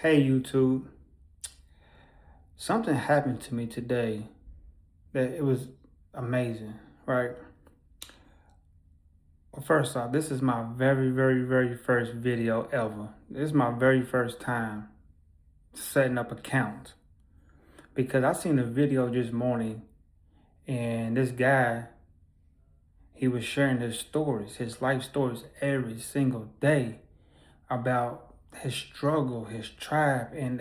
Hey YouTube, something happened to me today that it was amazing, right? Well, first off, this is my very first video ever. This is my very first time setting up accounts because I seen a video this morning and this guy, he was sharing his stories, his life stories every single day about his struggle, his tribe, and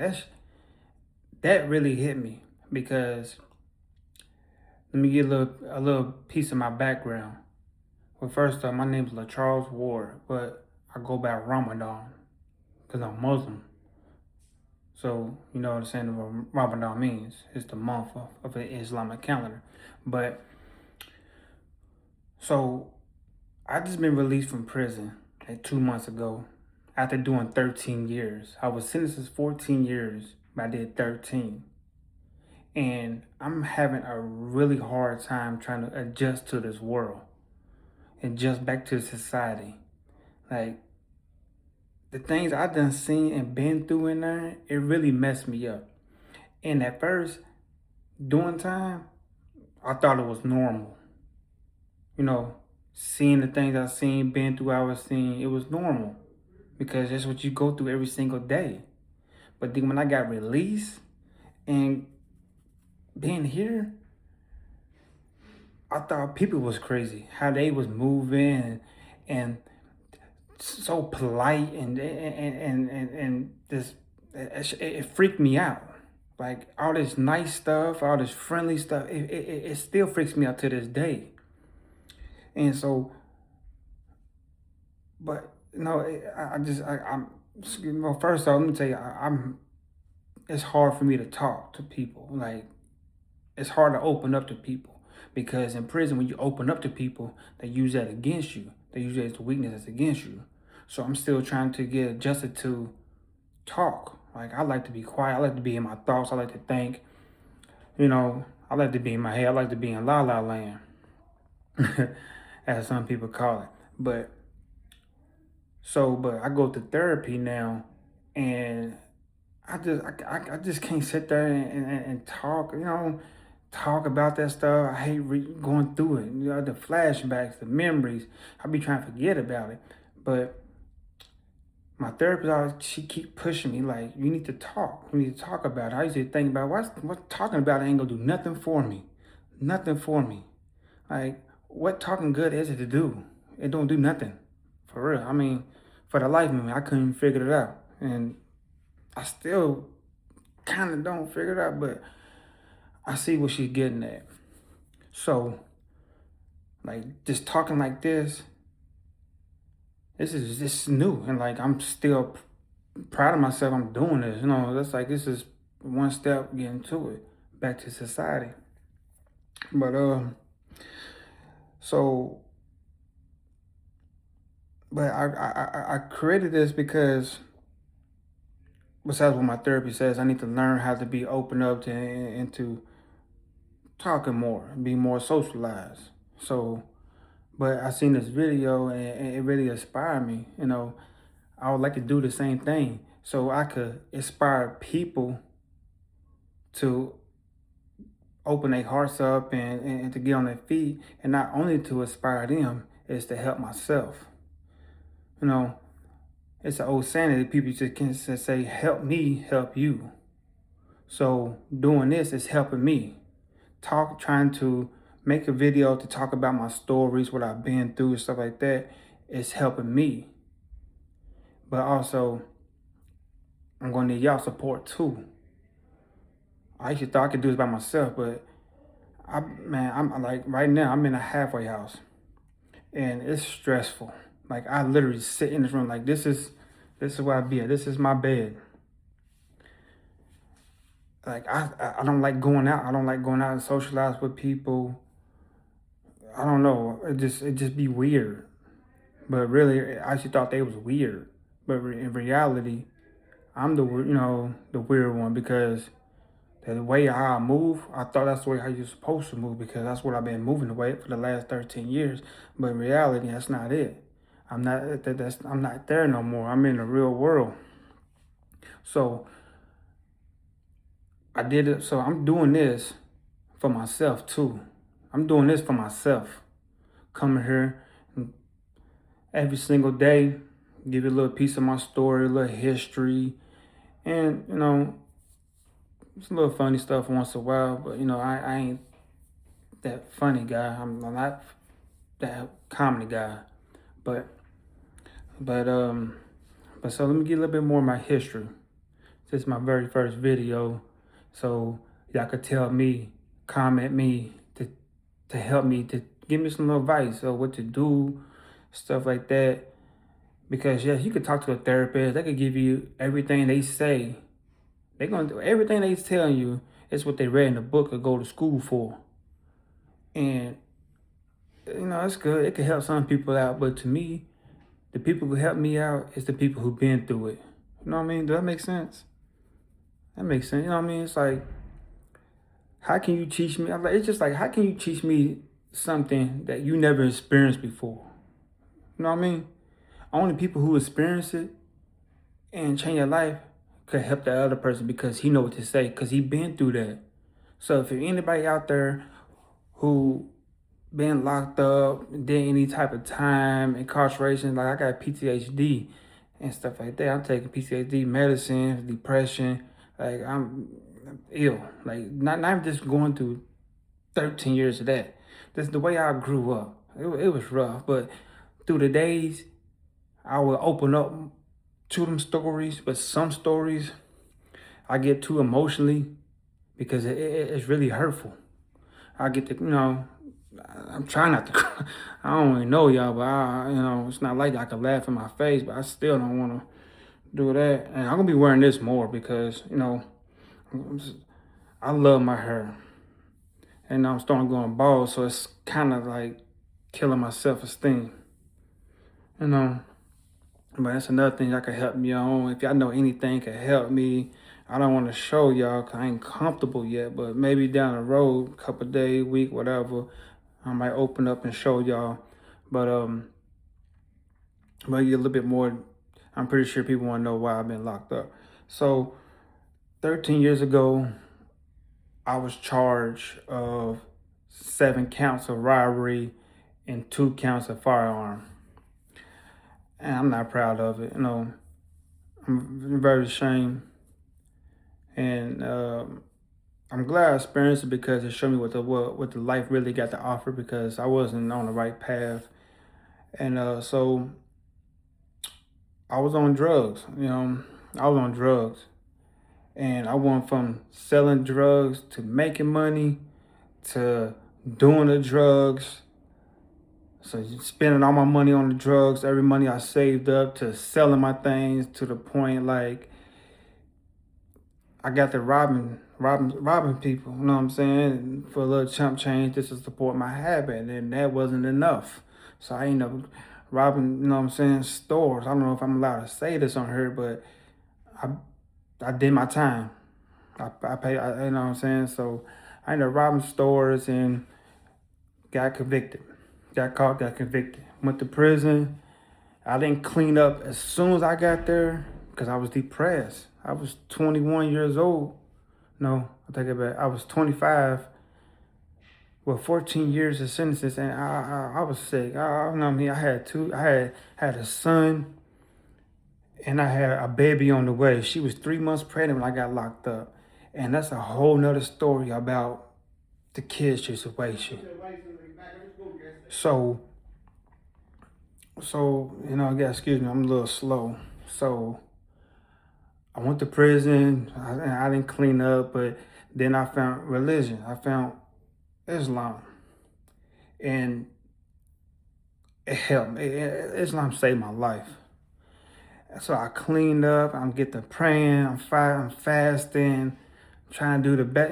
that really hit me because let me get a little piece of my background. Well, first off, my name is LaCharles Ward, but I go by Ramadan because I'm Muslim. So, you know what I'm saying, what Ramadan means. It's the month of the Islamic calendar. But, so, I just been released from prison like 2 months ago after doing 13 years. I was sentenced to 14 years, but I did 13. And I'm having a really hard time trying to adjust to this world and adjust back to society. Like, the things I done seen and been through in there, it really messed me up. And at first, doing time, I thought it was normal. You know, seeing the things I seen, been through, I was seeing, it was normal. Because that's what you go through every single day. But then when I got released and being here, I thought people was crazy. How they was moving and so polite and this it freaked me out. Like all this nice stuff, all this friendly stuff, it still freaks me out to this day. And so, but you know, I'm well. First off, let me tell you, I'm. It's hard for me to talk to people. Like it's hard to open up to people because in prison, when you open up to people, they use that against you. They use that as a weakness that's against you. So I'm still trying to get adjusted to talk. Like I like to be quiet. I like to be in my thoughts. I like to think. You know, I like to be in my head. I like to be in la la land, as some people call it. But but I go to therapy now, and I just can't sit there and talk. You know, talk about that stuff. I hate going through it. You know, the flashbacks, the memories. I be trying to forget about it, but my therapist always she keep pushing me like you need to talk. You need to talk about it. I used to think about what talking about ain't gonna do nothing for me. Nothing for me. Like what talking good is it to do? It don't do nothing. For real. I mean, for the life of me, I couldn't figure it out. And I still kinda don't figure it out, but I see what she's getting at. So like just talking like this is new and like I'm still proud of myself. I'm doing this. You know, that's like this is one step getting to it, back to society. But so but I created this because besides what my therapy says, I need to learn how to be open up to into talking more, and be more socialized. So, but I seen this video and it really inspired me. You know, I would like to do the same thing so I could inspire people to open their hearts up and to get on their feet, and not only to inspire them, is to help myself. You know, it's an old saying that people just can say, help me, help you. So doing this is helping me. Trying to make a video to talk about my stories, what I've been through, stuff like that, is helping me. But also, I'm gonna need y'all support too. I used to thought I could do this by myself, but I'm like right now I'm in a halfway house and it's stressful. Like I literally sit in this room like this is where I be at. This is my bed. Like I don't like going out. I don't like going out and socialize with people. I don't know. It just be weird. But really, I actually thought they was weird. But in reality, I'm the weird one because the way how I move, I thought that's the way how you're supposed to move because that's what I've been moving the way for the last 13 years. But in reality, that's not it. I'm not there no more. I'm in the real world. So I did it. So I'm doing this for myself too. I'm doing this for myself. Coming here every single day, give you a little piece of my story, a little history, and it's a little funny stuff once in a while. But I ain't that funny guy. I'm not that comedy guy. But but so let me get a little bit more of my history. This is my very first video, so y'all could tell me, comment me to help me, to give me some advice of what to do, stuff like that. Because yes, you could talk to a therapist. They could give you everything they say. They're gonna do everything they telling you is what they read in the book or go to school for. And it's good. It could help some people out, but to me, the people who help me out is the people who've been through it. You know what I mean? Does that make sense? That makes sense. You know what I mean? It's like, how can you teach me? It's just like, how can you teach me something that you never experienced before? You know what I mean? Only people who experience it and change their life could help that other person because he know what to say, because he been through that. So if there's anybody out there who been locked up, did any type of time, incarceration, like I got PTSD and stuff like that. I'm taking PTSD medicine, depression. Like I'm ill. Like not even just going through 13 years of that. That's the way I grew up. It was rough, but through the days, I would open up to them stories. But some stories, I get too emotionally because it's really hurtful. I get to, I'm trying not to cry. I don't even know y'all, but it's not like I can laugh in my face, but I still don't want to do that. And I'm gonna be wearing this more because I love my hair, and I'm starting going bald, so it's kind of like killing my self-esteem, you know. But that's another thing that could help me on. If y'all know anything can help me, I don't want to show y'all because I ain't comfortable yet. But maybe down the road, couple days, week, whatever, I might open up and show y'all. But get a little bit more. I'm pretty sure people want to know why I've been locked up. So 13 years ago, I was charged of 7 counts of robbery and 2 counts of firearm. And I'm not proud of it. I'm very ashamed. And I'm glad I experienced it because it showed me what the life really got to offer, because I wasn't on the right path. And so I was on drugs, I was on drugs. And I went from selling drugs to making money to doing the drugs. So spending all my money on the drugs, every money I saved up, to selling my things, to the point like I got to robbing people, you know what I'm saying? For a little chump change just to support my habit. And that wasn't enough. So I ended up robbing, you know what I'm saying, stores. I don't know if I'm allowed to say this on here, but I did my time. I paid, you know what I'm saying? So I ended up robbing stores and got convicted. Got caught, got convicted. Went to prison. I didn't clean up as soon as I got there because I was depressed. I was 21 years old. No, I take it back. I was 25 with 14 years of sentences, and I was sick. I had a son, and I had a baby on the way. She was 3 months pregnant when I got locked up. And that's a whole nother story about the kids situation. So, excuse me, I'm a little slow. So I went to prison. I didn't clean up, but then I found religion. I found Islam, and it helped me. Islam saved my life. So I cleaned up. I'm getting to praying. I'm fasting. Trying to do the best,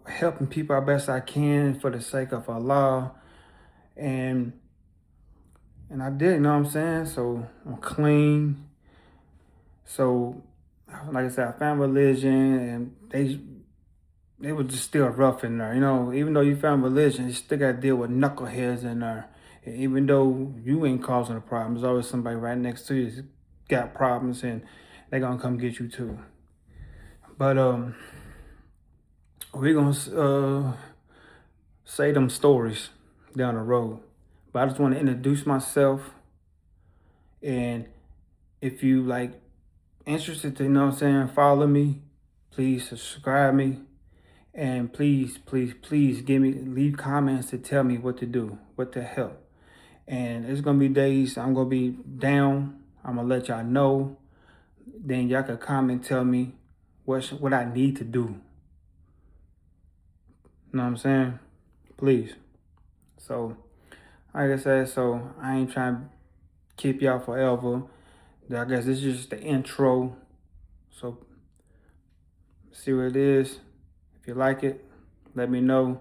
helping people as best I can for the sake of Allah. And I did, you know what I'm saying? So I'm clean. So like I said, I found religion, and they were just still rough in there. Even though you found religion, you still got to deal with knuckleheads in there. And even though you ain't causing a problem, there's always somebody right next to you that's got problems, and they're going to come get you too. But we're gonna say them stories down the road. But I just want to introduce myself, and if you like interested to, you know what I'm saying, follow me, please subscribe me, and please, please, please leave comments to tell me what to do, what to help. And there's gonna be days I'm gonna be down. I'm gonna let y'all know. Then y'all can comment, tell me what I need to do. You know what I'm saying? Please. So, like I said, so I ain't trying to keep y'all forever. I guess this is just the intro. So, see what it is. If you like it, let me know.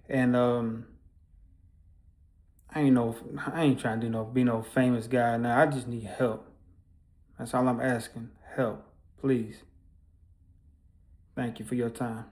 And I ain't trying to be no famous guy now. I just need help. That's all I'm asking. Help, please. Thank you for your time.